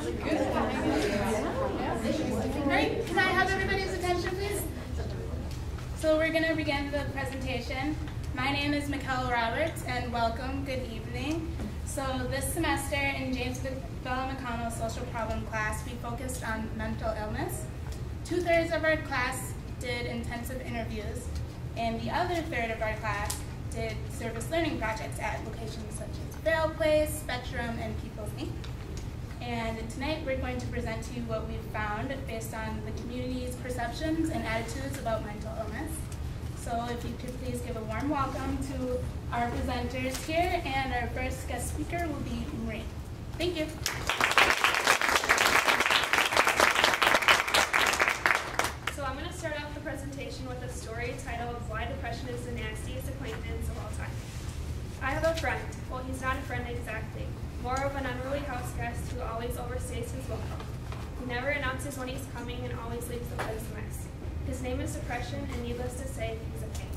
Great. Can I have everybody's attention, please? So we're going to begin the presentation. My name is Mikkel Roberts, and welcome. Good evening. So this semester in James Vela-McConnell's social problem class, we focused on mental illness. 2/3 of our class did intensive interviews, and the other third of our class did service learning projects at locations such as Vale Place, Spectrum, and People's Inc. And tonight we're going to present to you what we've found based on the community's perceptions and attitudes about mental illness. So if you could please give a warm welcome to our presenters here, and our first guest speaker will be Marie. Thank you. So I'm going to start off the presentation with a story titled Why Depression is the Nastiest Acquaintance of All Time. I have a friend. Well, he's not a friend exactly. More of an unruly house guest who always overstays his welcome. He never announces when he's coming and always leaves the place a mess. His name is Depression, and needless to say, he's a pain.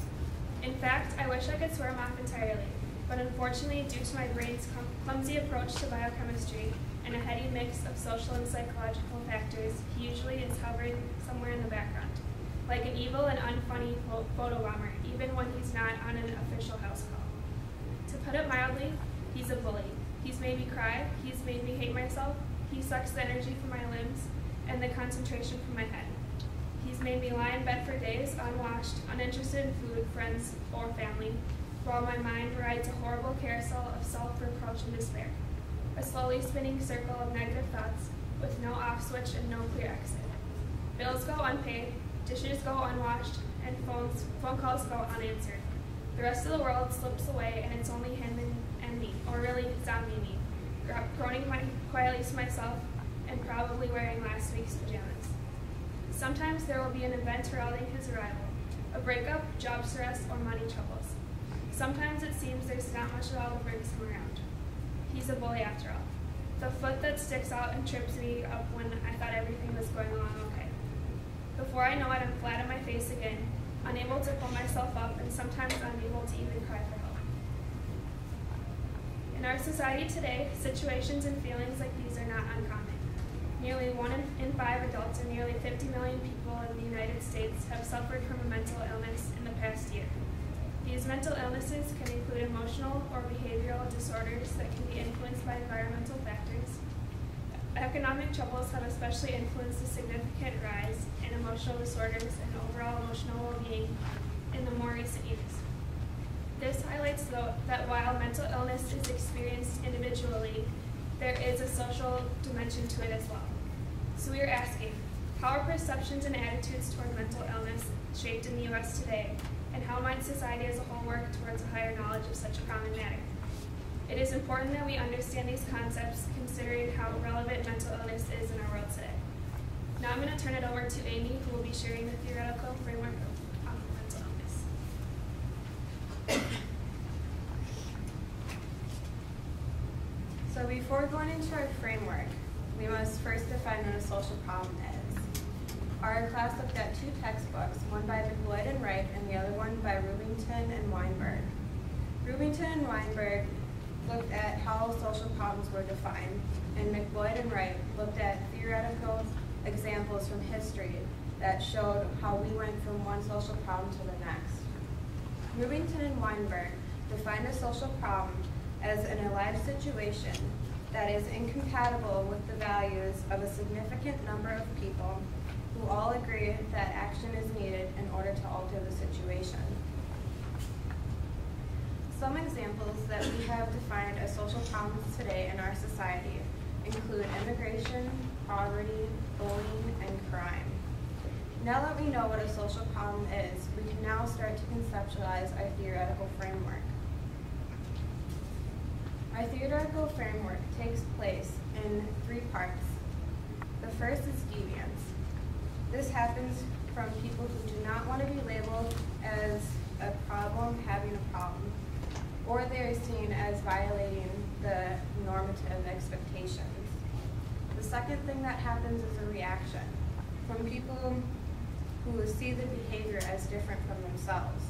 In fact, I wish I could swear him off entirely, but unfortunately, due to my brain's clumsy approach to biochemistry and a heady mix of social and psychological factors, he usually is hovering somewhere in the background, like an evil and unfunny photo bomber, even when he's not on an official house call. To put it mildly, he's a bully. He's made me cry, he's made me hate myself, he sucks the energy from my limbs and the concentration from my head. He's made me lie in bed for days, unwashed, uninterested in food, friends, or family, while my mind rides a horrible carousel of self-reproach and despair, a slowly spinning circle of negative thoughts with no off switch and no clear exit. Bills go unpaid, dishes go unwashed, and phone calls go unanswered. The rest of the world slips away, and it's only him and me, or really zombie me, groaning quietly to myself and probably wearing last week's pajamas. Sometimes there will be an event heralding his arrival, a breakup, job stress, or money troubles. Sometimes it seems there's not much at all to bring him around. He's a bully after all. The foot that sticks out and trips me up when I thought everything was going along okay. Before I know it, I'm flat on my face again, unable to pull myself up, and sometimes unable to even cry for help. In our society today, situations and feelings like these are not uncommon. Nearly 1 in 5 adults and nearly 50 million people in the United States have suffered from a mental illness in the past year. These mental illnesses can include emotional or behavioral disorders that can be influenced by environmental factors. Economic troubles have especially influenced a significant rise in emotional disorders and overall emotional well-being in the more recent years. This highlights, though, that while mental illness is experienced individually, there is a social dimension to it as well. So we are asking, how are perceptions and attitudes toward mental illness shaped in the U.S. today, and how might society as a whole work towards a higher knowledge of such a common matter? It is important that we understand these concepts, considering how relevant mental illness is in our world today. Now I'm going to turn it over to Amy, who will be sharing the theoretical framework of mental illness. So before going into our framework, we must first define what a social problem is. Our class looked at 2 textbooks, one by McLeod and Wright and the other one by Rubington and Weinberg. Rubington and Weinberg looked at how social problems were defined, and McLeod and Wright looked at theoretical examples from history that showed how we went from one social problem to the next. Rubington and Weinberg defined a social problem as an alive situation that is incompatible with the values of a significant number of people who all agree that action is needed in order to alter the situation. Some examples that we have defined as social problems today in our society include immigration, poverty, bullying, and crime. Now that we know what a social problem is, we can now start to conceptualize our theoretical framework. Our theoretical framework takes place in 3 parts. The first is deviance. This happens from people who do not want to be labeled as a problem having a problem, or they are seen as violating the normative expectations. The second thing that happens is a reaction from people who see the behavior as different from themselves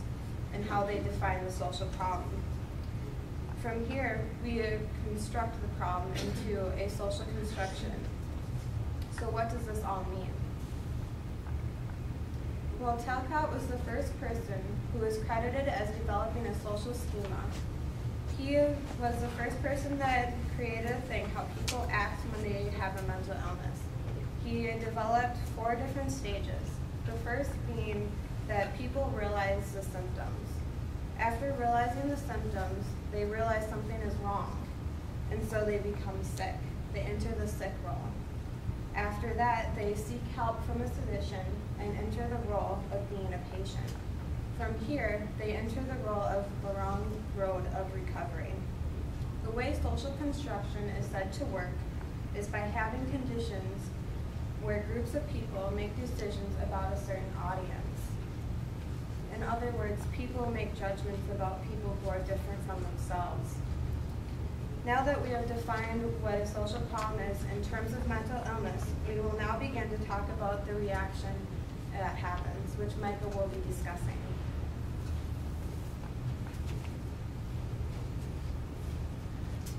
and how they define the social problem. From here, we construct the problem into a social construction So what does this all mean? Well, Talcott was the first person who was credited as developing a social schema. He was the first person that created a thing, how people act when they have a mental illness. He developed 4 different stages. The first being that people realize the symptoms. After realizing the symptoms, they realize something is wrong, and so they become sick. They enter the sick role. After that, they seek help from a physician and enter the role of being a patient. From here, they enter the role of the wrong road of recovery. The way social construction is said to work is by having conditions where groups of people make decisions about a certain audience. In other words, people make judgments about people who are different from themselves. Now that we have defined what a social problem is in terms of mental illness, we will now begin to talk about the reaction that happens, which Michael will be discussing.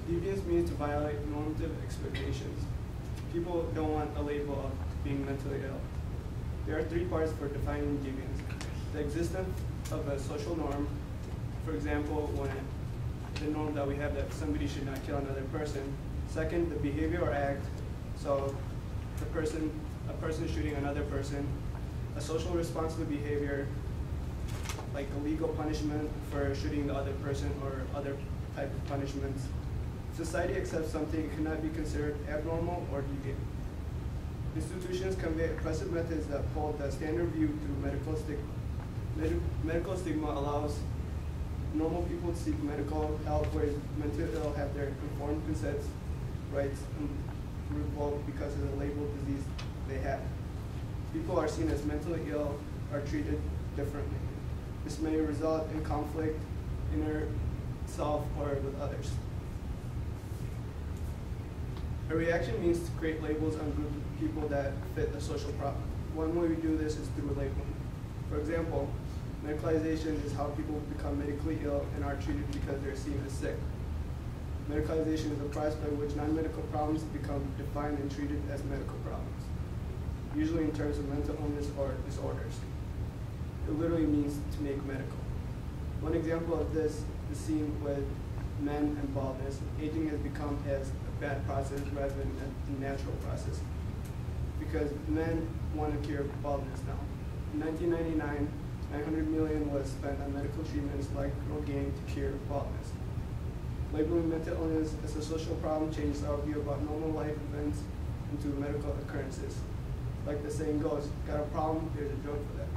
Deviance means to violate normative expectations. People don't want a label of being mentally ill. There are 3 parts for defining deviance. The existence of a social norm, for example, when the norm that we have that somebody should not kill another person. Second, the behavior or act, so a person shooting another person. A social responsible behavior, like a legal punishment for shooting the other person or other type of punishments. Society accepts something cannot be considered abnormal or deviant. Institutions convey oppressive methods that uphold the standard view through medical stigma. Medical stigma allows normal people to seek medical help, whereas mentally ill have their informed consent rights revoked because of the labeled disease they have. People are seen as mentally ill are treated differently. This may result in conflict, inner self, or with others. A reaction means to create labels on groups of people that fit a social problem. One way we do this is through labeling. For example, medicalization is how people become medically ill and are treated because they're seen as sick. Medicalization is a process by which non-medical problems become defined and treated as medical problems, usually in terms of mental illness or disorders. It literally means to make medical. One example of this is seen with men and baldness. Aging has become as a bad process rather than a natural process, because men want to cure baldness now. In 1999, $900 million was spent on medical treatments like Rogaine to cure baldness. Labeling mental illness as a social problem changes our view about normal life events into medical occurrences. Like the saying goes, got a problem, there's a drug for that.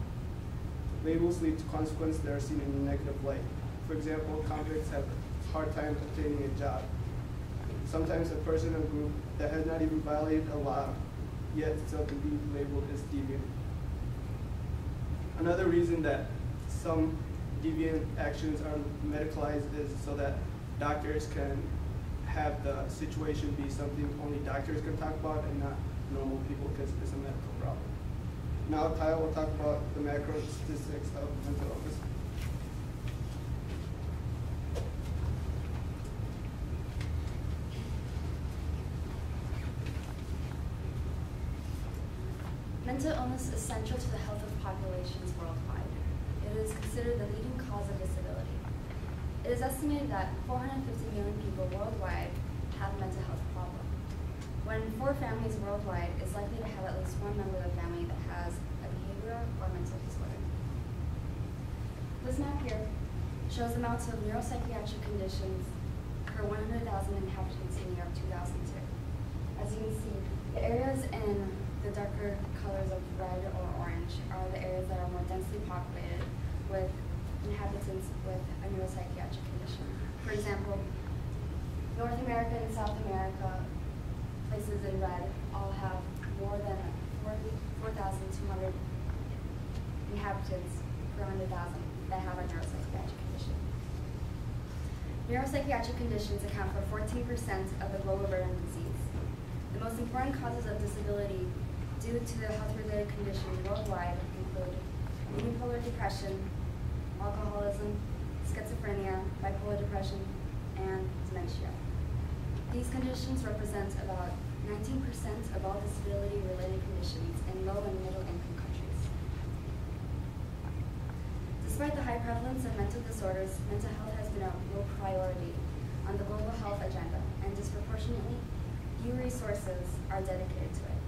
Labels lead to consequences that are seen in a negative light. For example, convicts have a hard time obtaining a job. Sometimes a person or group that has not even violated a law yet still can be labeled as deviant. Another reason that some deviant actions are medicalized is so that doctors can have the situation be something only doctors can talk about and not normal people, because it's a medical problem. Now Ty will talk about the macro statistics of mental illness. Mental illness is central to the health of populations worldwide. It is considered the leading cause of disability. It is estimated that 450 million people worldwide have a mental health problem. 1 in 4 families worldwide is likely to have at least one member of the family that has a behavioral or mental disorder. This map here shows the amounts of neuropsychiatric conditions per 100,000 inhabitants in the year 2002. As you can see, the areas in the darker colors of red or orange are the areas that are more densely populated with inhabitants with a neuropsychiatric condition. For example, North America and South America, places in red, all have more than 4,200 inhabitants per 100,000 that have a neuropsychiatric condition. Neuropsychiatric conditions account for 14% of the global burden of disease. The most important causes of disability due to the health-related conditions worldwide include unipolar depression, alcoholism, schizophrenia, bipolar depression, and dementia. These conditions represent about 19% of all disability-related conditions in low and middle-income countries. Despite the high prevalence of mental disorders, mental health has been a low priority on the global health agenda, and disproportionately few resources are dedicated to it.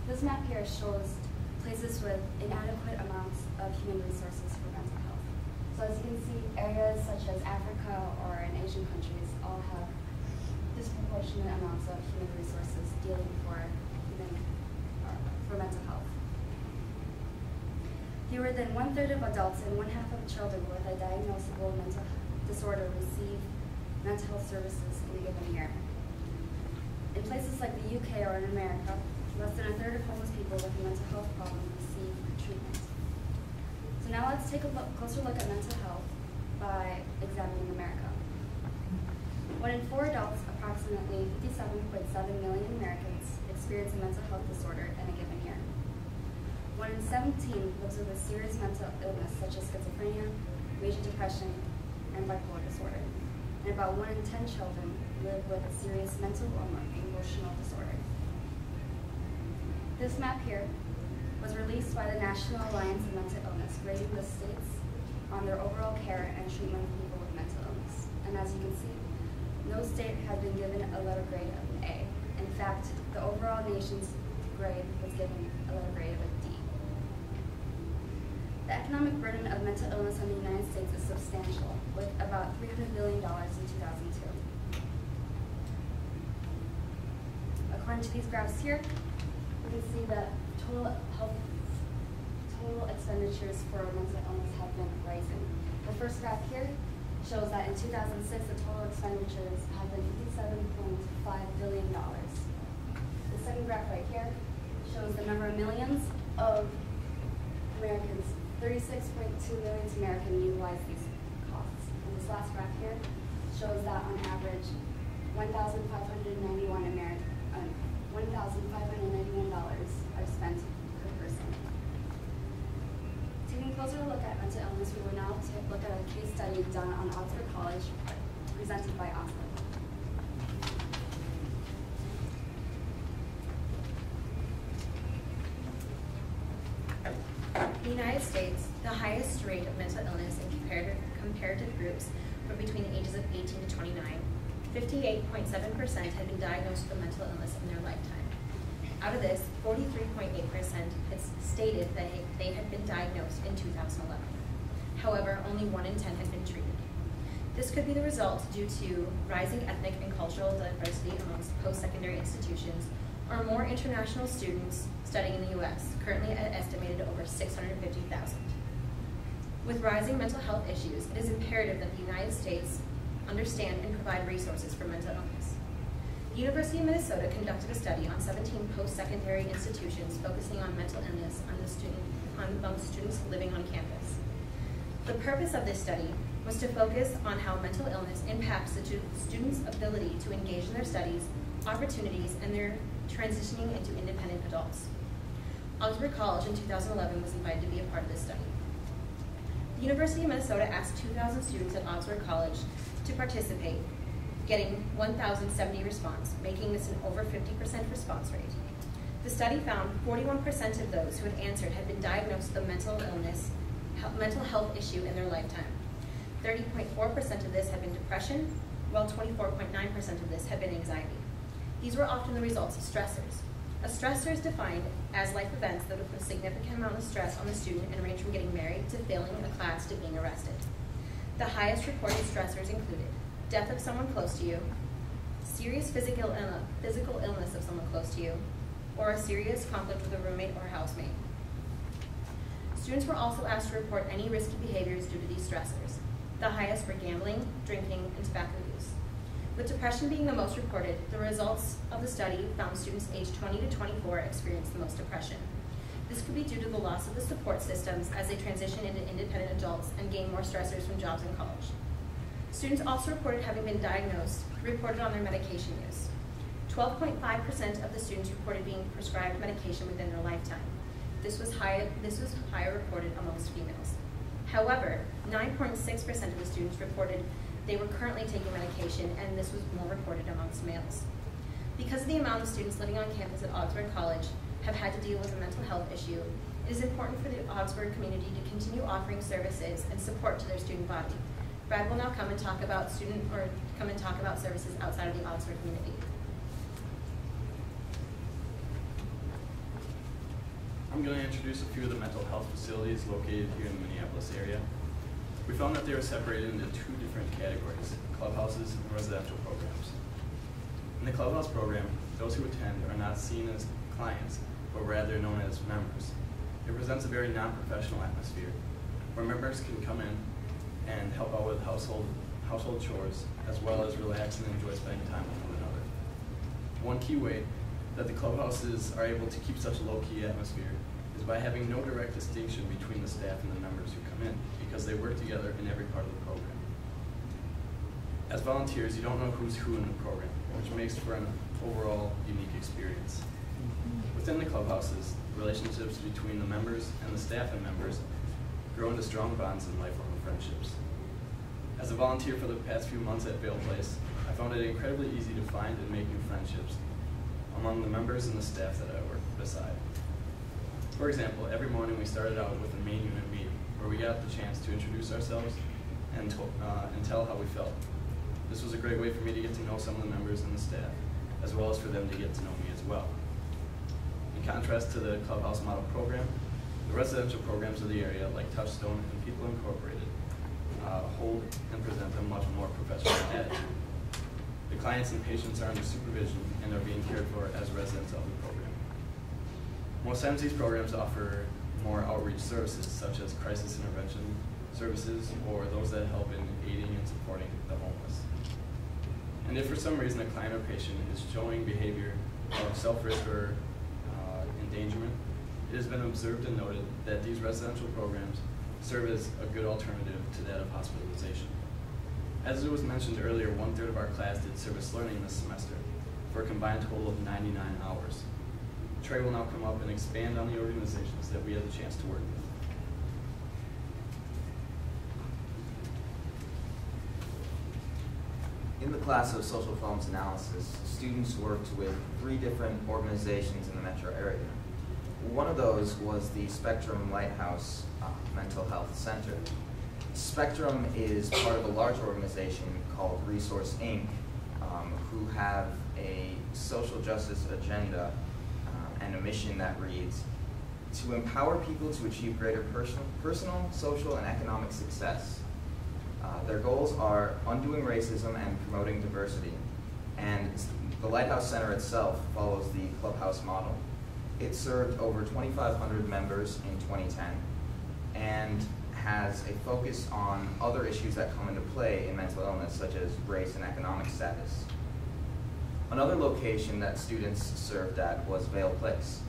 This map here shows places with inadequate amounts of human resources for mental health. So as you can see, areas such as Africa or in Asian countries all have disproportionate amounts of human resources dealing for mental health. Fewer than 1/3 of adults and 1/2 of children with a diagnosable mental disorder receive mental health services in a given year. In places like the UK or in America, less than 1/3 of homeless people with a mental health problem receive treatment. So now let's take a closer look at mental health by examining America. 1 in 4 adults, approximately 57.7 million Americans, experience a mental health disorder in a given year. 1 in 17 lives with a serious mental illness such as schizophrenia, major depression, and bipolar disorder. And about 1 in 10 children live with a serious mental or emotional disorder. This map here was released by the National Alliance of Mental Illness, rating the states on their overall care and treatment of people with mental illness. And as you can see, no state had been given a letter grade of an A. In fact, the overall nation's grade was given a letter grade of a D. The economic burden of mental illness in the United States is substantial, with about $300 billion in 2002. According to these graphs here, you can see that total expenditures for mental illness have been rising. The first graph here shows that in 2006, the total expenditures have been $57.5 billion. The second graph right here shows the number of millions of Americans. 36.2 million Americans utilize these costs. And this last graph here shows that on average, $1,591 are spent per person. Taking a closer look at mental illness, we will now look at a case study done on Augsburg College, presented by Augsburg. In the United States, the highest rate of mental illness in comparative groups were between the ages of 18 to 29. 58.7% had been diagnosed with a mental illness in their lifetime. Out of this, 43.8% had stated that they had been diagnosed in 2011. However, only 1 in 10 had been treated. This could be the result due to rising ethnic and cultural diversity amongst post-secondary institutions, or more international students studying in the U.S., currently estimated at over 650,000. With rising mental health issues, it is imperative that the United States understand and provide resources for mental illness. The University of Minnesota conducted a study on 17 post-secondary institutions focusing on mental illness among students living on campus. The purpose of this study was to focus on how mental illness impacts the students' ability to engage in their studies, opportunities, and their transitioning into independent adults. Augsburg College in 2011 was invited to be a part of this study. The University of Minnesota asked 2,000 students at Augsburg College to participate, getting 1,070 response, making this an over 50% response rate. The study found 41% of those who had answered had been diagnosed with a mental health issue in their lifetime. 30.4% of this had been depression, while 24.9% of this had been anxiety. These were often the results of stressors. A stressor is defined as life events that would put a significant amount of stress on the student and range from getting married to failing a class to being arrested. The highest reported stressors included death of someone close to you, serious physical illness of someone close to you, or a serious conflict with a roommate or housemate. Students were also asked to report any risky behaviors due to these stressors. The highest were gambling, drinking, and tobacco use. With depression being the most reported, the results of the study found students aged 20 to 24 experienced the most depression. This could be due to the loss of the support systems as they transition into independent adults and gain more stressors from jobs in college. Students also reported having been diagnosed, reported on their medication use. 12.5% of the students reported being prescribed medication within their lifetime. This was higher reported amongst females. However, 9.6% of the students reported they were currently taking medication, and this was more reported amongst males. Because of the amount of students living on campus at Augsburg College have had to deal with a mental health issue, it is important for the Augsburg community to continue offering services and support to their student body. Brad will now come and talk about services outside of the Augsburg community. I'm going to introduce a few of the mental health facilities located here in the Minneapolis area. We found that they were separated into two different categories, clubhouses and residential programs. In the clubhouse program, those who attend are not seen as clients, but rather known as members. It presents a very non-professional atmosphere, where members can come in and help out with household chores, as well as relax and enjoy spending time with one another. One key way that the clubhouses are able to keep such a low-key atmosphere is by having no direct distinction between the staff and the members who come in, because they work together in every part of the program. As volunteers, you don't know who's who in the program, which makes for an overall unique experience. Within the clubhouses, relationships between the members and the staff and members grow into strong bonds and lifelong friendships. As a volunteer for the past few months at Vale Place, I found it incredibly easy to find and make new friendships among the members and the staff that I work beside. For example, every morning we started out with a main unit meeting, where we got the chance to introduce ourselves and tell how we felt. This was a great way for me to get to know some of the members and the staff, as well as for them to get to know me as well. In contrast to the clubhouse model program, the residential programs of the area, like Touchstone and People Incorporated, hold and present a much more professional attitude. The clients and patients are under supervision and are being cared for as residents of the program. Most times these programs offer more outreach services, such as crisis intervention services, or those that help in aiding and supporting the homeless. And if for some reason a client or patient is showing behavior of self-risk or endangerment, it has been observed and noted that these residential programs serve as a good alternative to that of hospitalization. As it was mentioned earlier, 1/3 of our class did service learning this semester for a combined total of 99 hours. Trey will now come up and expand on the organizations that we had the chance to work with. In the class of social problems analysis, students worked with 3 different organizations in the metro area. One of those was the Spectrum Lighthouse Mental Health Center. Spectrum is part of a larger organization called Resource Inc., who have a social justice agenda and a mission that reads, to empower people to achieve greater personal, social, and economic success. Their goals are undoing racism and promoting diversity. And the Lighthouse Center itself follows the clubhouse model. It served over 2,500 members in 2010 and has a focus on other issues that come into play in mental illness, such as race and economic status. Another location that students served at was Vale Place.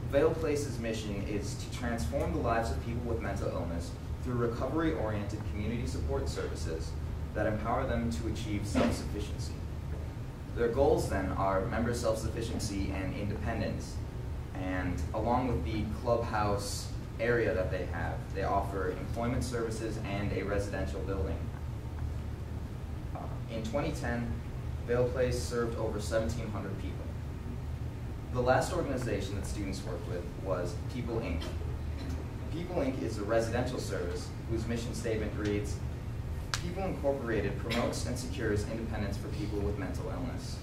Vale Place's mission is to transform the lives of people with mental illness through recovery-oriented community support services that empower them to achieve self-sufficiency. Their goals then are member self-sufficiency and independence, and along with the clubhouse area that they offer employment services and a residential building. In 2010, Vale Place served over 1,700 people. The last organization that students worked with was People Inc. People Inc. is a residential service whose mission statement reads, People Incorporated promotes and secures independence for people with mental illness.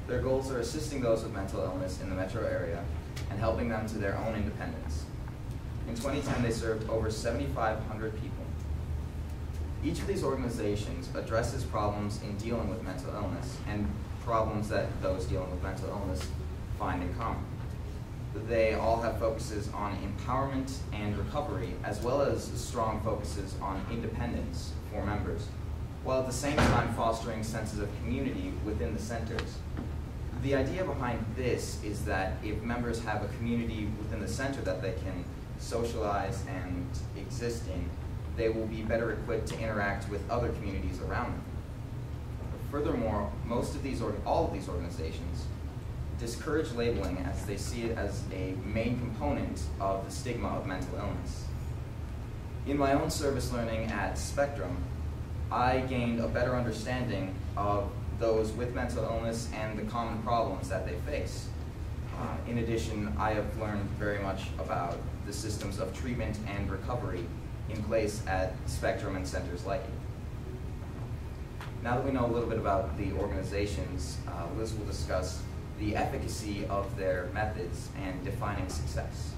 Their goals are assisting those with mental illness in the metro area and helping them to their own independence. In 2010, they served over 7,500 people. Each of these organizations addresses problems in dealing with mental illness and problems that those dealing with mental illness find in common. They all have focuses on empowerment and recovery, as well as strong focuses on independence for members, while at the same time fostering senses of community within the centers. The idea behind this is that if members have a community within the center that they can socialize and exist in, they will be better equipped to interact with other communities around them. Furthermore, all of these organizations discourage labeling, as they see it as a main component of the stigma of mental illness. In my own service learning at Spectrum, I gained a better understanding of those with mental illness and the common problems that they face. In addition, I have learned very much about the systems of treatment and recovery in place at Spectrum and centers like it. Now that we know a little bit about the organizations, Liz will discuss the efficacy of their methods and defining success.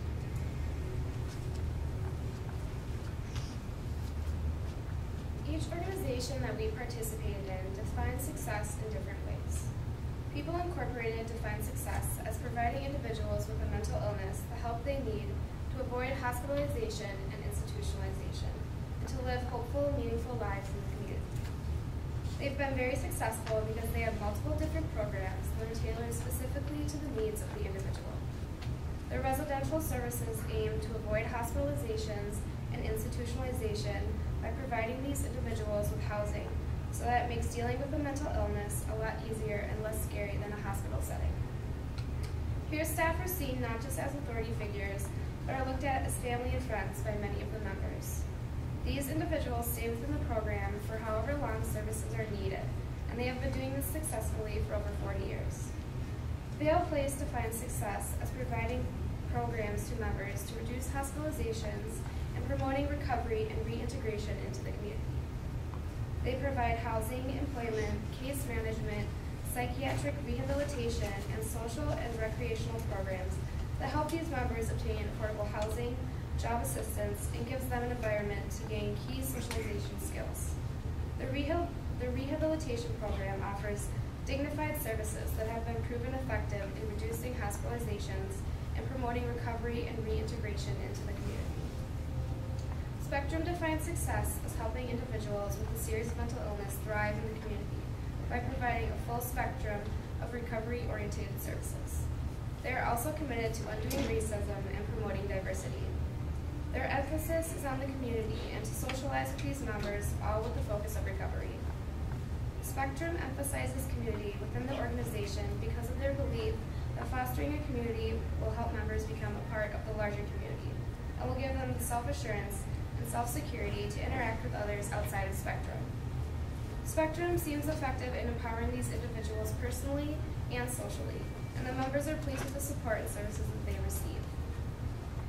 Each organization that we participated in defines success in different ways. People Incorporated defines success as providing individuals with a mental illness the help they need to avoid hospitalization and institutionalization, and to live hopeful, meaningful lives in the community. They've been very successful because they have multiple different programs that are tailored specifically to the needs of the individual. Their residential services aim to avoid hospitalizations and institutionalization by providing these individuals with housing so that it makes dealing with a mental illness a lot easier and less scary than a hospital setting. Here, staff are seen not just as authority figures, but are looked at as family and friends by many of the members. These individuals stay within the program for however long services are needed, and they have been doing this successfully for over 40 years. Vale Place defines success as providing programs to members to reduce hospitalizations and promoting recovery and reintegration into the community. They provide housing, employment, case management, psychiatric rehabilitation, and social and recreational programs that help these members obtain affordable housing, job assistance, and gives them an environment to gain key socialization skills. The rehabilitation program offers dignified services that have been proven effective in reducing hospitalizations and promoting recovery and reintegration into the community. Spectrum defines success as helping individuals with a serious mental illness thrive in the community by providing a full spectrum of recovery-oriented services. They are also committed to undoing racism and promoting diversity. Their emphasis is on the community and to socialize with these members, all with the focus of recovery. Spectrum emphasizes community within the organization because of their belief that fostering a community will help members become a part of the larger community and will give them the self-assurance and self-security to interact with others outside of Spectrum. Spectrum seems effective in empowering these individuals personally and socially, and the members are pleased with the support and services that they receive.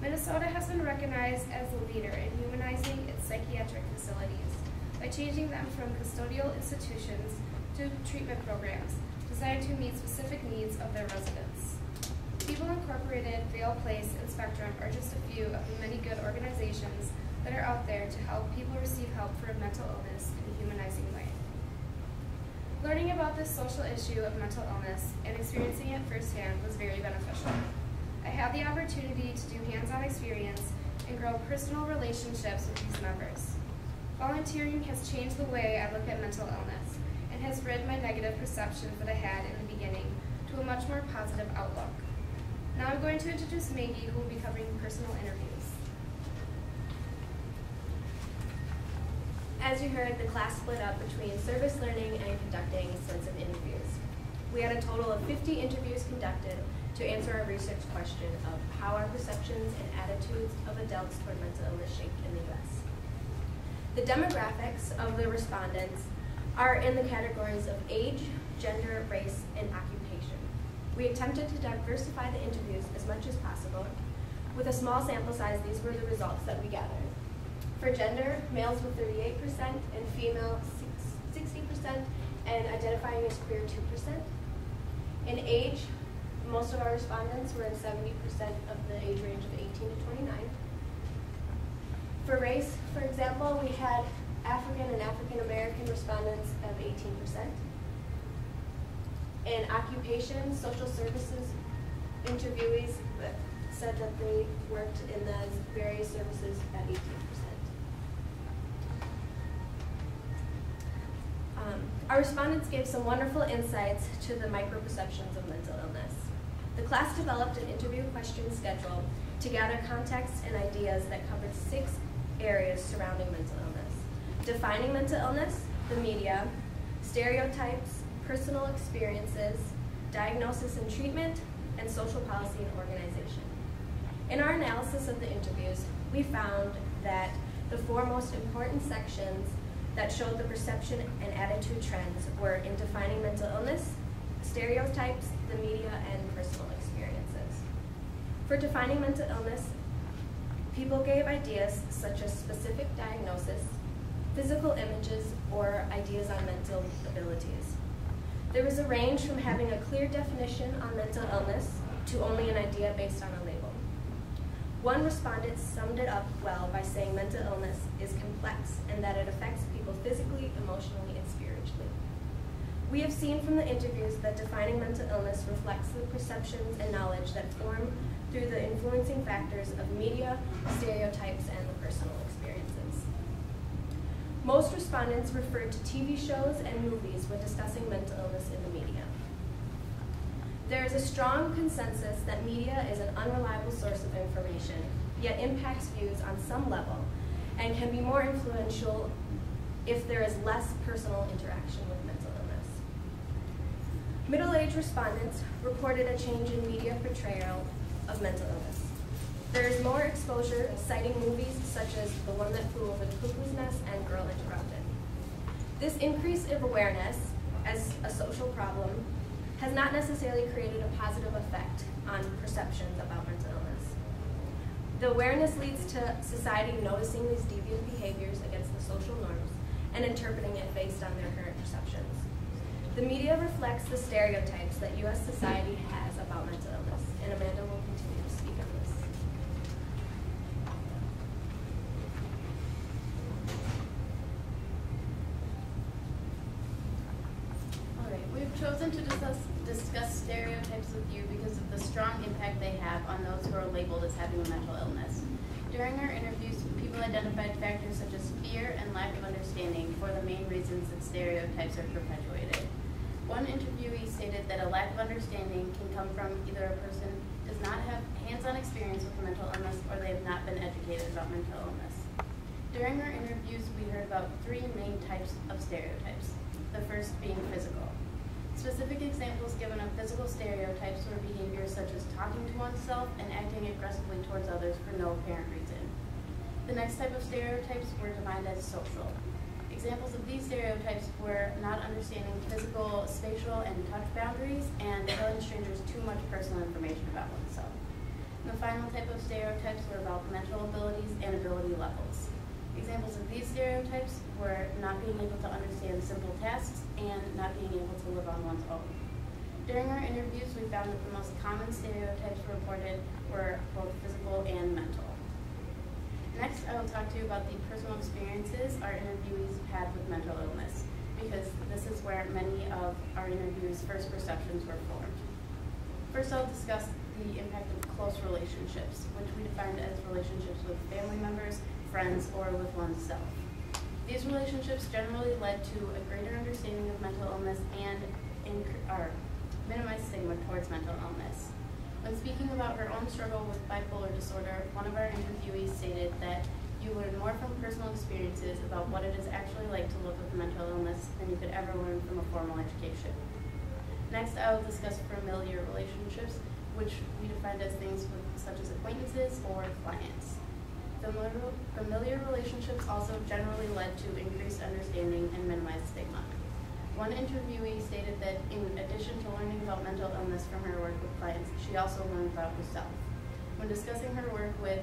Minnesota has been recognized as a leader in humanizing its psychiatric facilities by changing them from custodial institutions to treatment programs designed to meet specific needs of their residents. People Incorporated, Vale Place, and Spectrum are just a few of the many good organizations that are out there to help people receive help for a mental illness in a humanizing way. Learning about this social issue of mental illness and experiencing it firsthand was very beneficial. I had the opportunity to do hands-on experience and grow personal relationships with these members. Volunteering has changed the way I look at mental illness and has rid my negative perceptions that I had in the beginning to a much more positive outlook. Now I'm going to introduce Maggie, who will be covering personal interviews. As you heard, the class split up between service learning and conducting extensive interviews. We had a total of 50 interviews conducted to answer our research question of how our perceptions and attitudes of adults toward mental illness shaped in the U.S. The demographics of the respondents are in the categories of age, gender, race, and occupation. We attempted to diversify the interviews as much as possible. With a small sample size, these were the results that we gathered. For gender, males were 38% and female 60%, and identifying as queer 2%. In age, most of our respondents were in 70% of the age range of 18 to 29. For race, for example, we had African and African American respondents of 18%. In occupation, social services interviewees said that they worked in those various services at 18%. Our respondents gave some wonderful insights to the micro-perceptions of mental illness. The class developed an interview question schedule to gather context and ideas that covered 6 areas surrounding mental illness: defining mental illness, the media, stereotypes, personal experiences, diagnosis and treatment, and social policy and organization. In our analysis of the interviews, we found that the 4 most important sections that showed the perception and attitude trends were in defining mental illness, stereotypes, the media, and personal experiences. For defining mental illness, people gave ideas such as specific diagnosis, physical images, or ideas on mental abilities. There was a range from having a clear definition on mental illness to only an idea based on a label. One respondent summed it up well by saying mental illness is complex and that it affects people physically, emotionally, and spiritually. We have seen from the interviews that defining mental illness reflects the perceptions and knowledge that form through the influencing factors of media, stereotypes, and the personal experiences. Most respondents referred to TV shows and movies when discussing mental illness in the media. There is a strong consensus that media is an unreliable source of information, yet impacts views on some level, and can be more influential if there is less personal interaction with mental illness. Middle-aged respondents reported a change in media portrayal of mental illness. There is more exposure, citing movies such as The One That Flew Over the Cuckoo's Nest and Girl Interrupted. This increase of awareness as a social problem has not necessarily created a positive effect on perceptions about mental illness. The awareness leads to society noticing these deviant behaviors against the social norms and interpreting it based on their current perceptions. The media reflects the stereotypes that U.S. society has about mental illness, and Amanda will continue to speak on this. We've chosen to discuss stereotypes with you because of the strong impact they have on those who are labeled as having a mental illness. During our interviews, people identified factors such as fear and lack of understanding for the main reasons that stereotypes are perpetuated. One interviewee stated that a lack of understanding can come from either a person does not have hands-on experience with mental illness or they have not been educated about mental illness. During our interviews, we heard about three main types of stereotypes, the first being physical. Specific examples given of physical stereotypes were behaviors such as talking to oneself and acting aggressively towards others for no apparent reason. The next type of stereotypes were defined as social. Examples of these stereotypes were not understanding physical, spatial, and touch boundaries, and telling strangers too much personal information about oneself. And the final type of stereotypes were about mental abilities and ability levels. Examples of these stereotypes were not being able to understand simple tasks and not being able to live on one's own. During our interviews, we found that the most common stereotypes reported were both physical and mental. Next, I will talk to you about the personal experiences our interviewees had with mental illness, because this is where many of our interviews' first perceptions were formed. First, I'll discuss the impact of close relationships, which we defined as relationships with family members, friends, or with oneself. These relationships generally led to a greater understanding of mental illness and minimized stigma towards mental illness. When speaking about her own struggle with bipolar disorder, one of our interviewees stated that you learn more from personal experiences about what it is actually like to live with mental illness than you could ever learn from a formal education. Next, I will discuss familiar relationships, which we defined as things such as acquaintances or clients. Familiar relationships also generally led to increased understanding and minimized stigma. One interviewee stated that in addition to learning about mental illness from her work with clients, she also learned about herself. When discussing her work with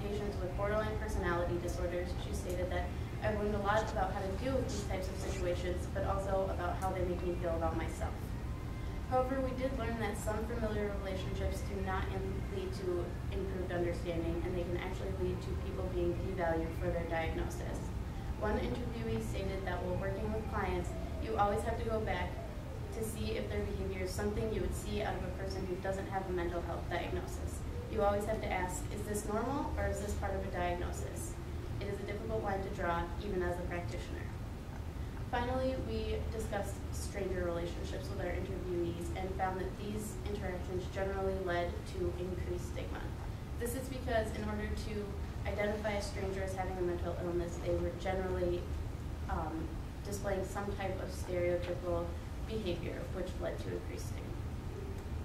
patients with borderline personality disorders, she stated that I've learned a lot about how to deal with these types of situations, but also about how they make me feel about myself. However, we did learn that some familiar relationships do not lead to improved understanding, and they can actually lead to people being devalued for their diagnosis. One interviewee stated that while working with clients, you always have to go back to see if their behavior is something you would see out of a person who doesn't have a mental health diagnosis. You always have to ask, is this normal or is this part of a diagnosis? It is a difficult line to draw, even as a practitioner. Finally, we discussed stranger relationships with our interviewees and found that these interactions generally led to increased stigma. This is because in order to identify a stranger as having a mental illness, they were generally displaying some type of stereotypical behavior, which led to increased stigma.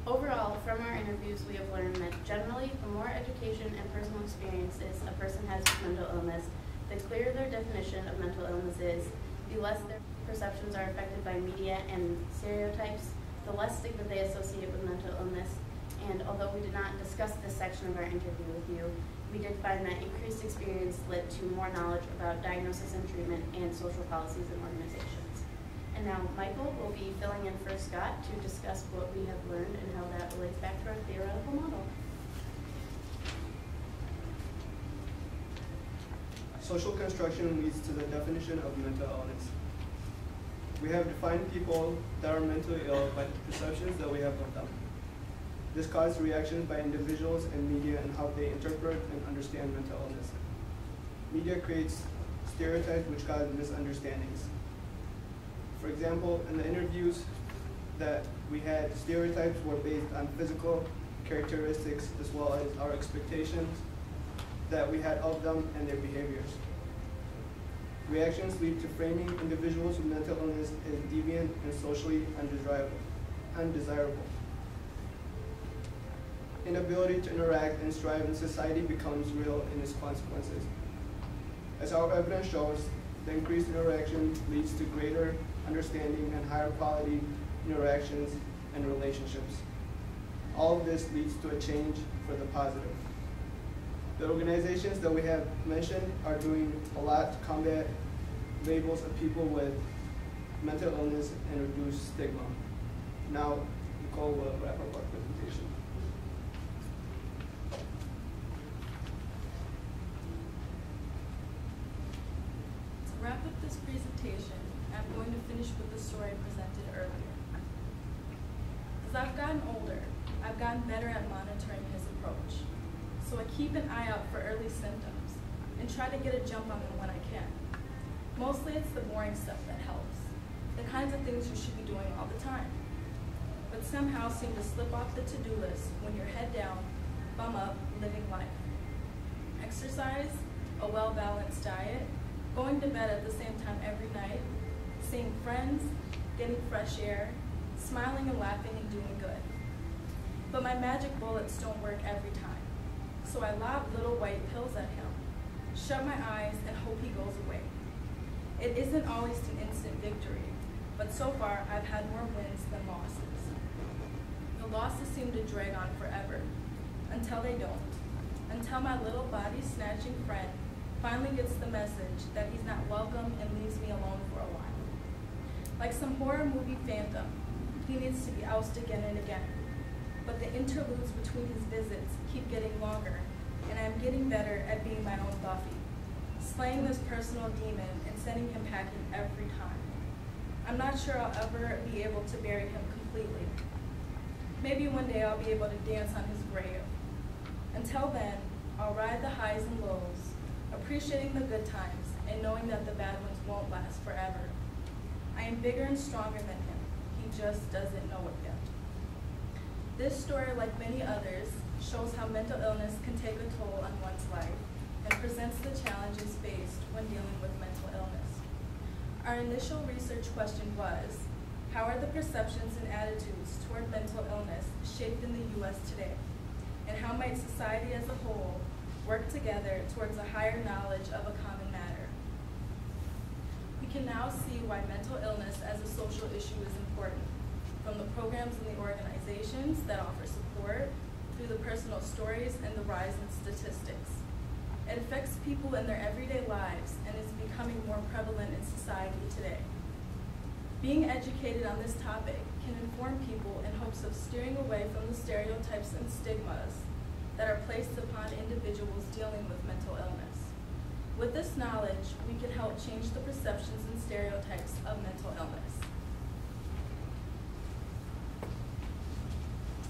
Overall, from our interviews, we have learned that generally, the more education and personal experiences a person has with mental illness, The clearer their definition of mental illness is, the less their perceptions are affected by media and stereotypes, the less stigma they associate with mental illness. And although we did not discuss this section of our interview with you, we did find that increased experience led to more knowledge about diagnosis and treatment and social policies and organizations. And now Michael will be filling in for Scott to discuss what we have learned and how that relates back to our theoretical model. Social construction leads to the definition of mental illness. We have defined people that are mentally ill by the perceptions that we have of them. This causes reactions by individuals and media and how they interpret and understand mental illness. Media creates stereotypes which cause misunderstandings. For example, in the interviews that we had, stereotypes were based on physical characteristics as well as our expectations that we had of them and their behaviors. Reactions lead to framing individuals with mental illness as deviant and socially undesirable. Inability to interact and strive in society becomes real in its consequences. As our evidence shows, the increased interaction leads to greater understanding and higher quality interactions and relationships. All of this leads to a change for the positive. The organizations that we have mentioned are doing a lot to combat labels of people with mental illness and reduce stigma. Now, Nicole will wrap up our presentation. To wrap up this presentation, I'm going to finish with the story I presented earlier. As I've gotten older, I've gotten better at monitoring his approach. So I keep an eye out for early symptoms and try to get a jump on them when I can. Mostly it's the boring stuff that helps, the kinds of things you should be doing all the time, but somehow seem to slip off the to-do list when you're head down, bum up, living life. Exercise, a well-balanced diet, going to bed at the same time every night, seeing friends, getting fresh air, smiling and laughing and doing good. But my magic bullets don't work every time. So I lob little white pills at him, shut my eyes, and hope he goes away. It isn't always an instant victory, but so far I've had more wins than losses. The losses seem to drag on forever, until they don't, until my little body-snatching friend finally gets the message that he's not welcome and leaves me alone for a while. Like some horror movie phantom, he needs to be ousted again and again. But the interludes between his visits keep getting longer, and I'm getting better at being my own Buffy, slaying this personal demon and sending him packing every time. I'm not sure I'll ever be able to bury him completely. Maybe one day I'll be able to dance on his grave. Until then, I'll ride the highs and lows, appreciating the good times and knowing that the bad ones won't last forever. I am bigger and stronger than him. He just doesn't know it yet. This story, like many others, shows how mental illness can take a toll on one's life and presents the challenges faced when dealing with mental illness. Our initial research question was, how are the perceptions and attitudes toward mental illness shaped in the U.S. today? And how might society as a whole work together towards a higher knowledge of a common matter? We can now see why mental illness as a social issue is important, from the programs and the organizations that offer support, through the personal stories and the rise in statistics. It affects people in their everyday lives and is becoming more prevalent in society today. Being educated on this topic can inform people in hopes of steering away from the stereotypes and stigmas that are placed upon individuals dealing with mental illness. With this knowledge, we can help change the perceptions and stereotypes of mental illness.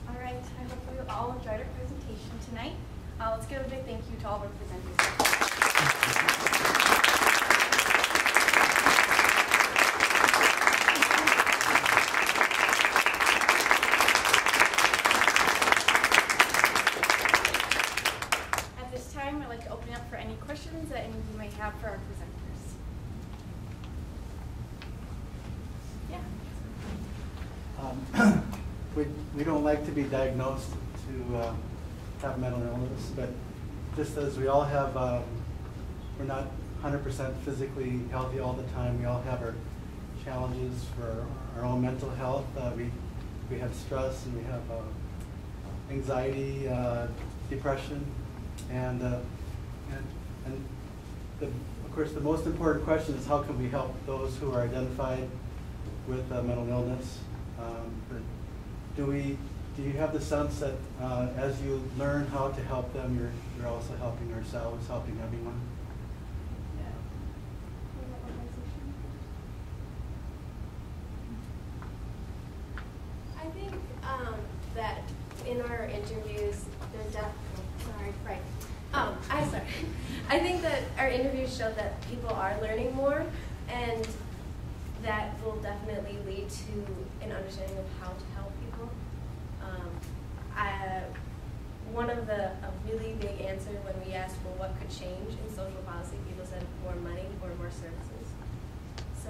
All right, I hope you all enjoyed our presentation tonight. Let's give a big thank you to all of our presenters. At this time, I'd like to open it up for any questions that any of you might have for our presenters. Yeah. We don't like to be diagnosed to have mental illness, but just as we all have, we're not 100% physically healthy all the time. We all have our challenges for our own mental health. We have stress, and we have anxiety, depression, and of course the most important question is how can we help those who are identified with mental illness. But do you have the sense that as you learn how to help them, you're also helping yourselves, helping everyone? I think that in our interviews, I think that our interviews show that people are learning more, and that will definitely lead to an understanding of how to help people. A really big answer when we asked, well, what could change in social policy, people said more money or more services. So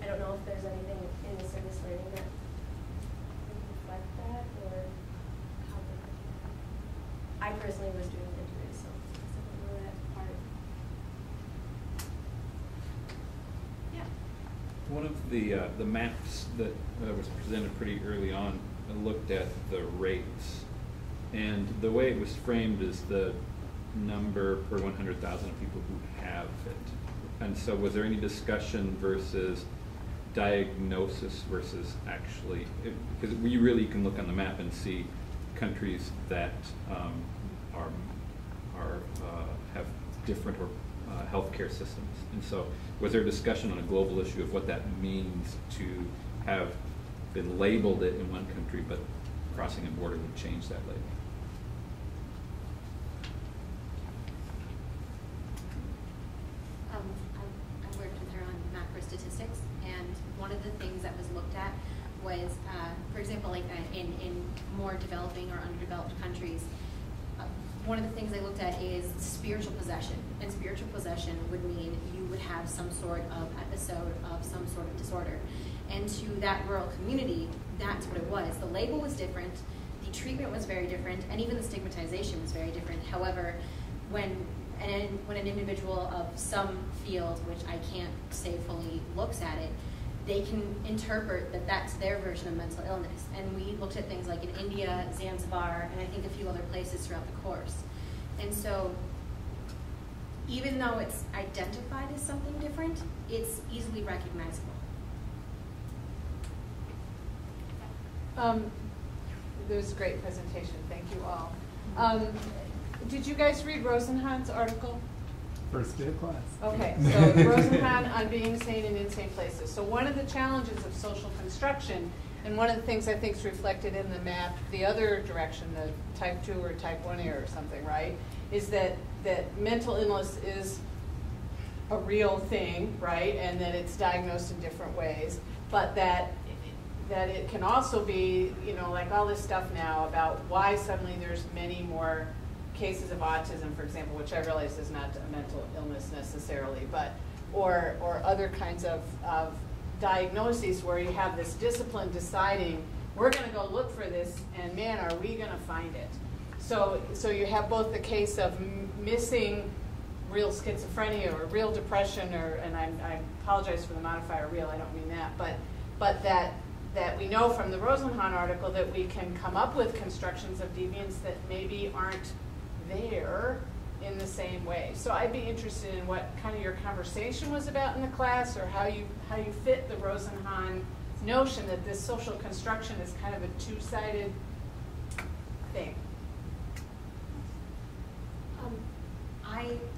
I don't know if there's anything in the service learning that would reflect that, or how I personally was doing interviews, so I don't know that part. Yeah. One of the maps that was presented pretty early on looked at the rates, and the way it was framed is the number per 100,000 of people who have it. And so was there any discussion versus diagnosis versus actually, because we really can look on the map and see countries that have different healthcare systems. And so was there a discussion on a global issue of what that means to have been labeled it in one country, but crossing a border would change that label? I worked with her on macro statistics, and one of the things that was looked at was, for example, like in more developing or underdeveloped countries, one of the things they looked at is spiritual possession. And spiritual possession would mean you would have some sort of episode of some sort of disorder. And to that rural community, that's what it was. The label was different, the treatment was very different, and even the stigmatization was very different. However, when an individual of some field, which I can't say fully, looks at it, they can interpret that that's their version of mental illness. And we looked at things like in India, Zanzibar, and I think a few other places throughout the course. And so even though it's identified as something different, it's easily recognizable. There was a great presentation. Thank you all. Did you guys read Rosenhan's article? First day of class. Okay, so Rosenhan on being sane in insane places. So one of the challenges of social construction, and one of the things I think is reflected in the map, the other direction, the type 2 or type 1 error or something, right, is that mental illness is a real thing, right, and that it's diagnosed in different ways, but that it can also be, you know, like all this stuff now about why suddenly there's many more cases of autism, for example, which I realize is not a mental illness necessarily, but or other kinds of diagnoses where you have this discipline deciding we're going to go look for this, and man, are we going to find it? So you have both the case of missing real schizophrenia or real depression, and I apologize for the modifier real, I don't mean that, but that we know from the Rosenhan article that we can come up with constructions of deviance that maybe aren't there in the same way. So I'd be interested in what kind of your conversation was about in the class, or how you fit the Rosenhan notion that this social construction is kind of a two-sided thing.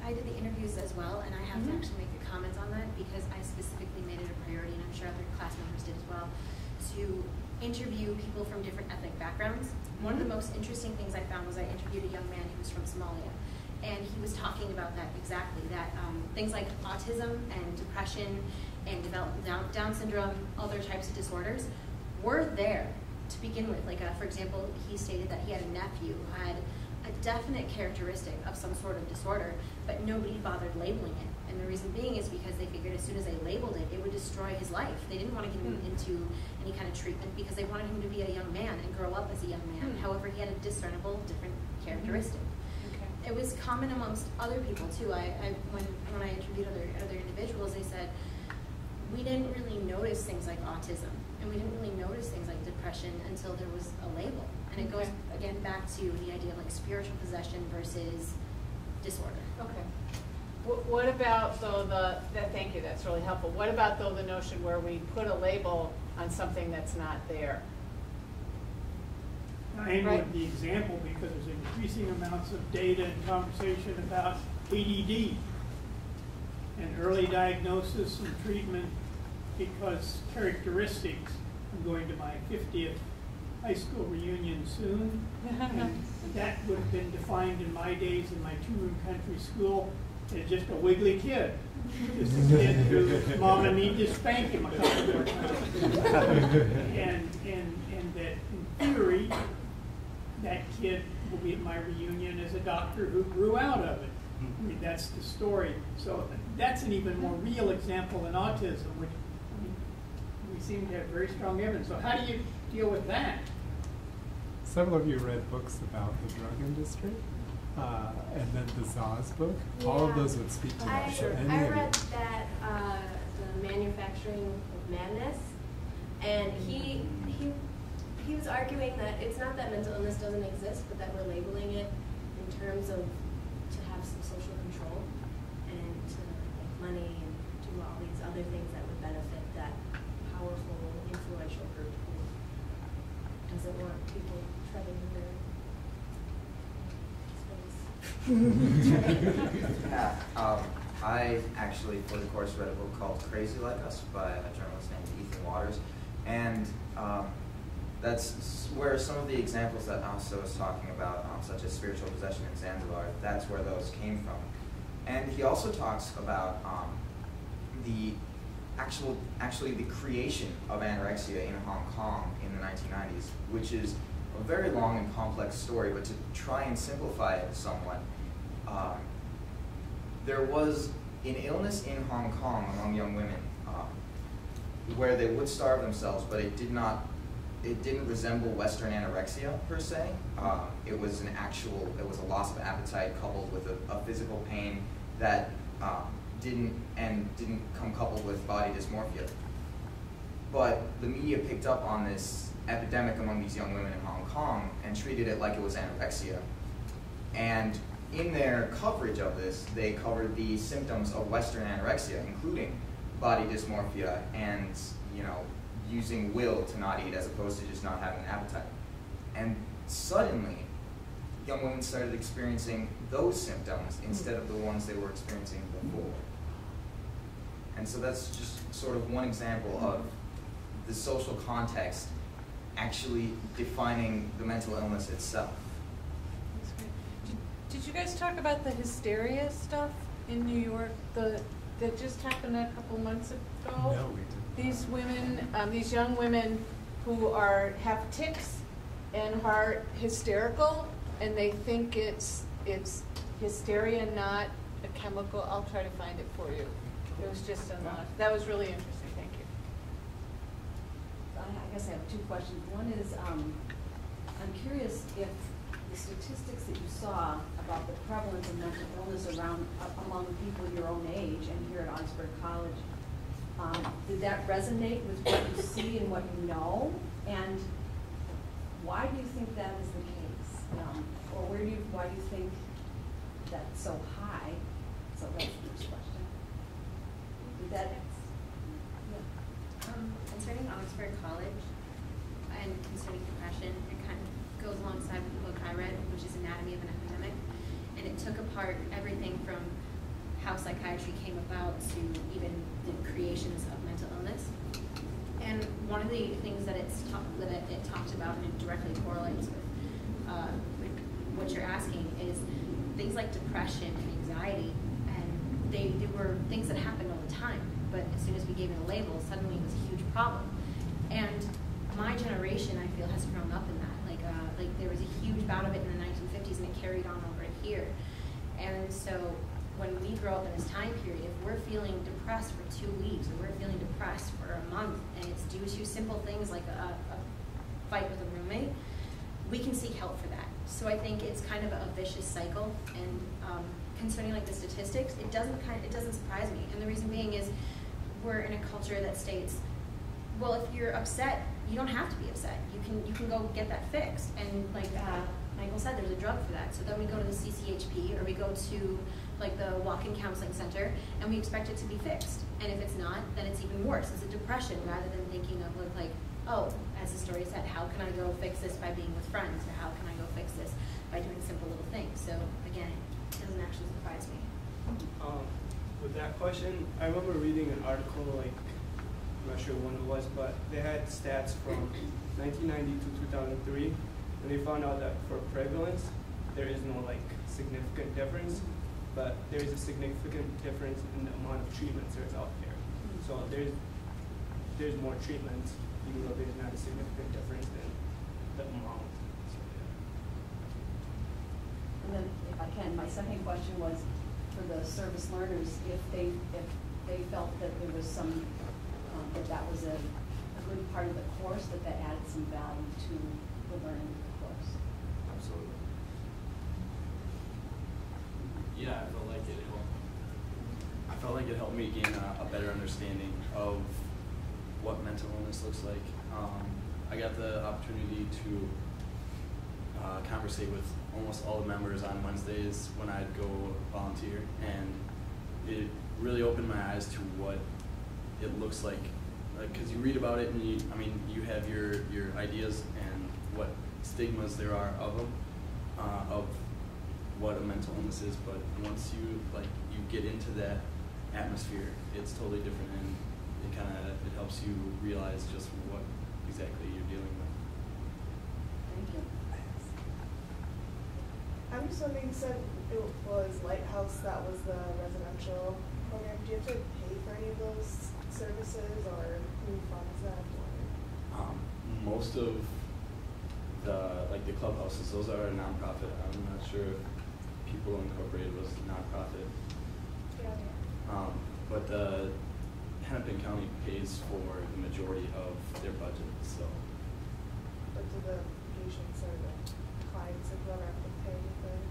I did the interviews as well, and I have to actually make a comment on that because I specifically made it a priority, and I'm sure other class members did as well, to interview people from different ethnic backgrounds. One of the most interesting things I found was I interviewed a young man who was from Somalia, and he was talking about that exactly, that things like autism and depression and Down syndrome, other types of disorders, were there to begin with. Like, for example, he stated that he had a nephew who had a definite characteristic of some sort of disorder, but nobody bothered labeling it. And the reason being is because they figured as soon as they labeled it, it would destroy his life. They didn't want to get him into any kind of treatment because they wanted him to be a young man and grow up as a young man. However, he had a discernible different characteristic. it was common amongst other people too. When I interviewed other individuals, they said we didn't really notice things like autism, and we didn't really notice things like depression until there was a label. And it goes again back to the idea of like spiritual possession versus disorder. Okay. What about though thank you, that's really helpful. What about though the notion where we put a label on something that's not there? I end with the example because there's increasing amounts of data and conversation about ADD and early diagnosis and treatment because characteristics. I'm going to my 50th high school reunion soon, and that would have been defined in my days in my two-room country school as just a wiggly kid. Just a kid whose mama needed to spank him a couple more times. And that in theory, that kid will be at my reunion as a doctor who grew out of it. I mean, that's the story. So that's an even more real example than autism, which we seem to have very strong evidence. So how do you deal with that? Several of you read books about the drug industry, and then the Zaz book. Yeah. All of those would speak to that. I read that, The Manufacturing of Madness, and he was arguing that it's not that mental illness doesn't exist, but that we're labeling it in terms of to have some social control and to make money and do all these other things that would benefit that powerful, influential group who doesn't want people treading in their space. Yeah, I actually, for the course, read a book called Crazy Like Us by a journalist named Ethan Waters, and that's where some of the examples that Asa was talking about, such as spiritual possession in Zanzibar, that's where those came from. And he also talks about actually the creation of anorexia in Hong Kong in the 1990s, which is a very long and complex story, but to try and simplify it somewhat, there was an illness in Hong Kong among young women where they would starve themselves, but it didn't resemble Western anorexia per se. It was a loss of appetite coupled with a physical pain that didn't come coupled with body dysmorphia. But the media picked up on this epidemic among these young women in Hong Kong and treated it like it was anorexia. And in their coverage of this, they covered the symptoms of Western anorexia, including body dysmorphia and, using will to not eat as opposed to just not having an appetite. And suddenly, young women started experiencing those symptoms instead of the ones they were experiencing before. And so that's just sort of one example of the social context actually defining the mental illness itself. That's great. Did you guys talk about the hysteria stuff in New York that just happened a couple months ago? No, we didn't. These women, these young women who have tics and are hysterical, and they think it's hysteria, not a chemical. I'll try to find it for you. It was just that was really interesting. Thank you. I guess I have two questions. One is, I'm curious if the statistics that you saw about the prevalence of mental illness among people your own age and here at Augsburg College, did that resonate with what you see and what you know? And why do you think that is the case? Or why do you think that's so high? So that's the first question. Did that? Concerning Augsburg College and concerning depression, it kind of goes alongside with the book I read, which is Anatomy of an Epidemic. And it took apart everything from how psychiatry came about to even the creations of mental illness. And one of the things that it talked about, and it directly correlates with what you're asking, is things like depression and anxiety. And they were things that happened all the time. But as soon as we gave it a label, suddenly it was a huge problem. And my generation, I feel, has grown up in that. Like there was a huge bout of it in the 1950s, and it carried on over here. And so when we grow up in this time period, if we're feeling depressed for 2 weeks, or we're feeling depressed for a month, and it's due to simple things like a fight with a roommate, we can seek help for that. So I think it's kind of a vicious cycle, and concerning like the statistics, it doesn't surprise me. And the reason being is we're in a culture that states, well, if you're upset, you don't have to be upset. You can go get that fixed. And like Michael said, there's a drug for that. So then we go to the CCHP, or we go to like the walk-in counseling center, and we expect it to be fixed. And if it's not, then it's even worse. It's a depression, rather than thinking of like, oh, as the story said, how can I go fix this by being with friends, or how can I go fix this by doing simple little things? So again, it doesn't actually surprise me. With that question, I remember reading an article, like, I'm not sure when it was, but they had stats from 1990 to 2003, and they found out that for prevalence, there is no like significant difference, but there is a significant difference in the amount of treatments there's out there. So there's more treatments, even though there's not a significant difference in the amount. So, And then, if I can, my second question was for the service learners, if they felt that there was some that was a good part of the course, that added some value to the learning of the course. Absolutely. Yeah, I felt like it helped me gain a better understanding of what mental illness looks like. I got the opportunity to conversate with almost all the members on Wednesdays when I'd go volunteer, and it really opened my eyes to what it looks like. Because you read about it, and you have your ideas and what stigmas there are of them, of what a mental illness is. But once you get into that atmosphere, it's totally different, and it helps you realize just what exactly you're dealing with. Thank you. I'm just wondering, you said it was Lighthouse that was the residential program. Do you have to pay for any of those services, or who funds that? Most of the clubhouses, those are a nonprofit. I'm not sure if People Incorporated was a nonprofit. Yeah. But Hennepin County pays for the majority of their budget. So. But do the patients or the clients or whoever have to pay for it?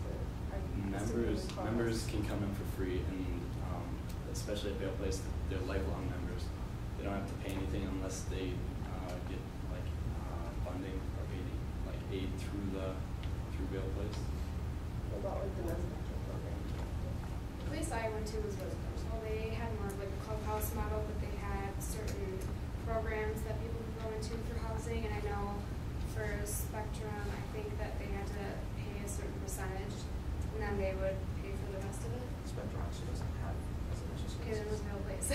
Members can come in for free, and especially at Vale Place, they're lifelong members. They don't have to pay anything unless they get funding or aid through Vale Place. What about like the residential program? The place I went to was residential. They had more of like a clubhouse model, but they had certain programs that people could go into for housing. And I know for Spectrum, I think that they had to pay a certain percentage, and then they would pay for the rest of it. Spectrum actually doesn't have residential spaces. Okay, then it was Vale Place.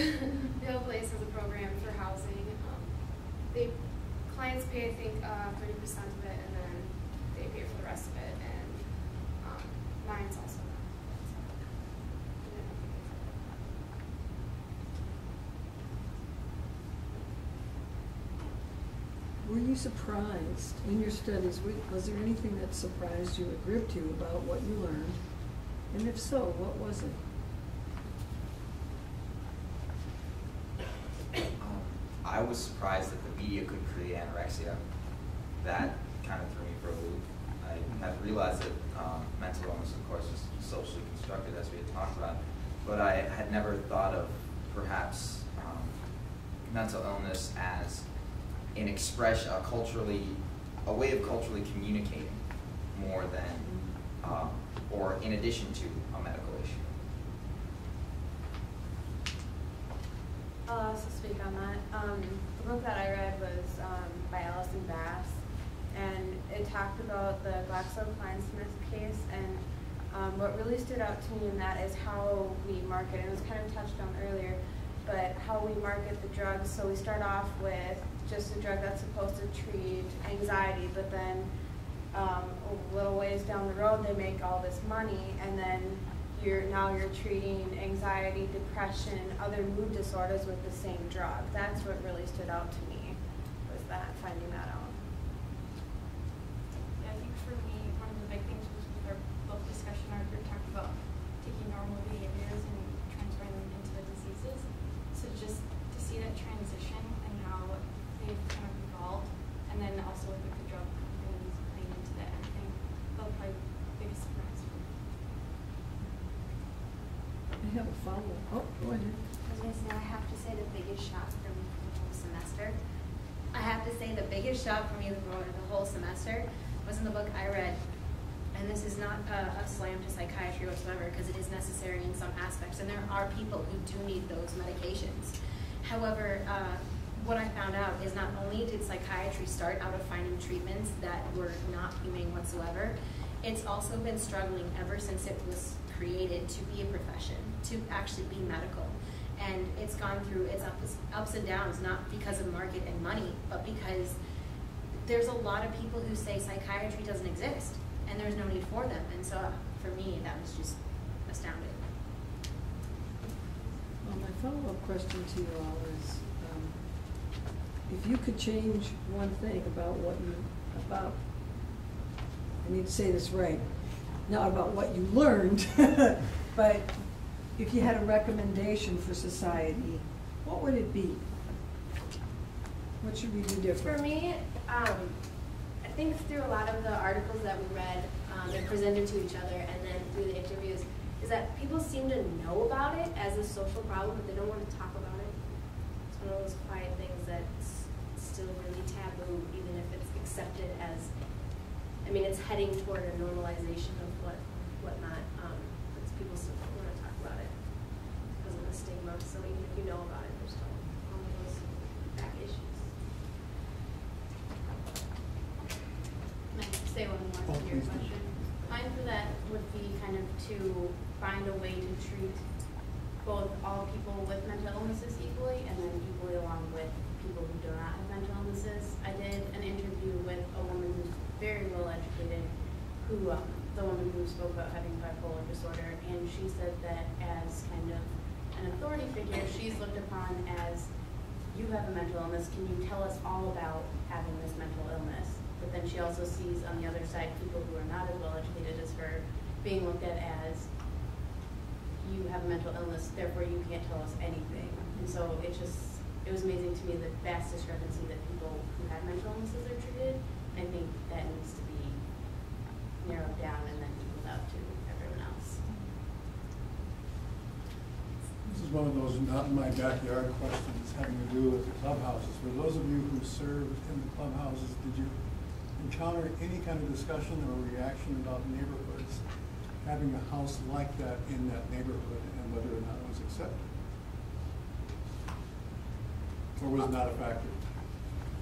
Vale Place has a program for housing. Clients pay, I think, 30% of it, and then they pay for the rest of it. And mine's also not. Were you surprised in your studies? Was there anything that surprised you or gripped you about what you learned? And if so, what was it? I was surprised that the media could create anorexia. That kind of threw me for a loop. I had realized that mental illness, of course, is socially constructed, as we had talked about, but I had never thought of perhaps mental illness as an expression, a way of culturally communicating more than, or in addition to a medical issue. I'll also speak on that. The book that I read was by Allison Bass, and it talked about the GlaxoSmithKline case, and what really stood out to me in that is how we market, and it was kind of touched on earlier, but how we market the drugs. So we start off with just a drug that's supposed to treat anxiety, but then a little ways down the road they make all this money, and then now you're treating anxiety, depression, other mood disorders with the same drug. That's what really stood out to me, was that, finding that out. Yeah, I think for me, one of the big things was with our book discussion, our group talked about taking normal behaviors and transferring them into the diseases. So just to see that transition and how they've kind of evolved, and then also with the drug companies playing into Oh, go ahead. I was going to say, I have to say the biggest shock for me for the whole semester. I have to say the biggest shock for me for the whole semester was in the book I read. And this is not a slam to psychiatry whatsoever, because it is necessary in some aspects, and there are people who do need those medications. However, what I found out is not only did psychiatry start out of finding treatments that were not humane whatsoever, it's also been struggling ever since it was created to be a profession, to actually be medical. And it's gone through its ups and downs, not because of market and money, but because there's a lot of people who say psychiatry doesn't exist, and there's no need for them. And so for me, that was just astounding. Well, my follow-up question to you all is, if you could change one thing about I need to say this right, not about what you learned, but if you had a recommendation for society, what would it be? What should we do different? For me, I think through a lot of the articles that we read, they're presented to each other, and then through the interviews, is that people seem to know about it as a social problem, but they don't want to talk about it. It's one of those quiet things that's still really taboo, even if it's accepted as, I mean, it's heading toward a normalization of whatnot, but people still don't want to talk about it because of the stigma. So even if you know about it, there's still all of those back issues. Can I say one more to your question? Mine for that would be kind of to find a way to treat both all people with mental illnesses equally, and then equally along with people who do not have mental illnesses. I did an interview with a woman who's very well educated, who the woman who spoke about having bipolar disorder, and she said that as kind of an authority figure, she's looked upon as, you have a mental illness, can you tell us all about having this mental illness? But then she also sees on the other side people who are not as well educated as her being looked at as, you have a mental illness, therefore you can't tell us anything. And so it was amazing to me the vast discrepancy that people who have mental illnesses are treated. I think that needs to be narrowed down and then equaled out to everyone else. This is one of those not in my backyard questions having to do with the clubhouses. For those of you who served in the clubhouses, did you encounter any kind of discussion or reaction about neighborhoods having a house like that in that neighborhood, and whether or not it was accepted? Or was it not a factor?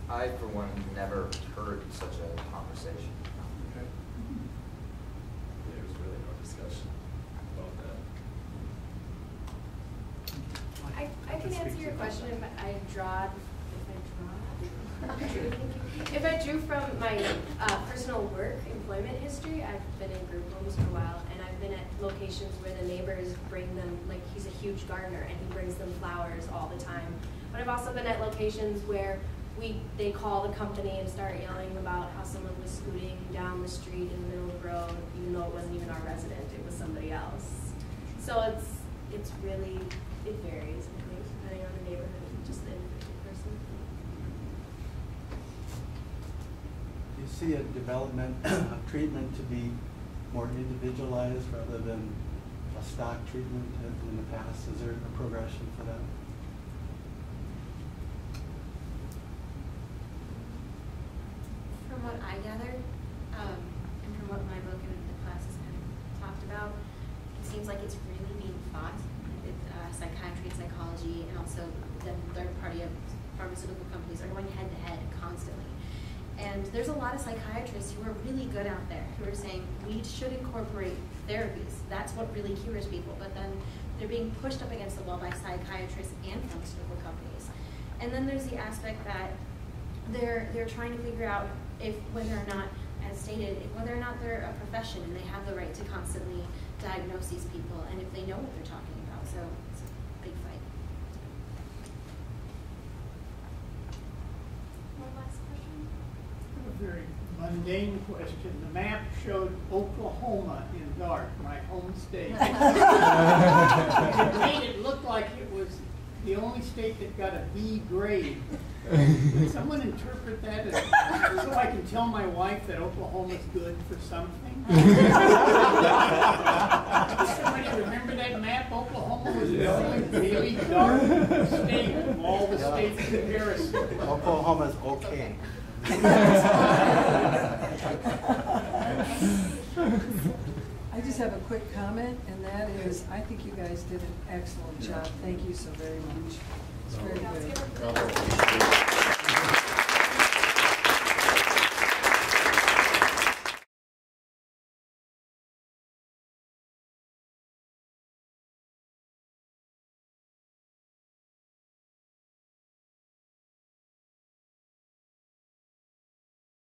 I, for one, never heard such a conversation. Okay. There was really no discussion about that. I can answer your question if I drew from my personal work employment history. I've been in group homes for a while, and I've been at locations where the neighbors bring them, like he's a huge gardener and he brings them flowers all the time. But I've also been at locations where they call the company and start yelling about how someone was scooting down the street in the middle of the road, even though it wasn't even our resident, it was somebody else. So it's really, it varies, I think, depending on the neighborhood and just the individual person. Do you see a development of treatment to be more individualized rather than a stock treatment in the past? Is there a progression for that? From what I gathered, and from what my book and the classes kind of talked about, it seems like it's really being fought with psychiatry and psychology, and also the third party of pharmaceutical companies are going head to head constantly. And there's a lot of psychiatrists who are really good out there who are saying we should incorporate therapies. That's what really cures people. But then they're being pushed up against the wall by psychiatrists and pharmaceutical companies. And then there's the aspect that they're trying to figure out whether or not, as stated, whether or not they're a profession and they have the right to constantly diagnose these people, and if they know what they're talking about. So it's a big fight. One last question? A very mundane question. The map showed Oklahoma in dark, my home state. It made it look like it was the only state that got a B grade. Would someone interpret that as so I can tell my wife that Oklahoma's good for something? Does somebody remember that map, Oklahoma Really dark state of all the states in comparison. Oklahoma's okay. I just have a quick comment, and that is, I think you guys did an excellent job. Thank you so very much. It's very good.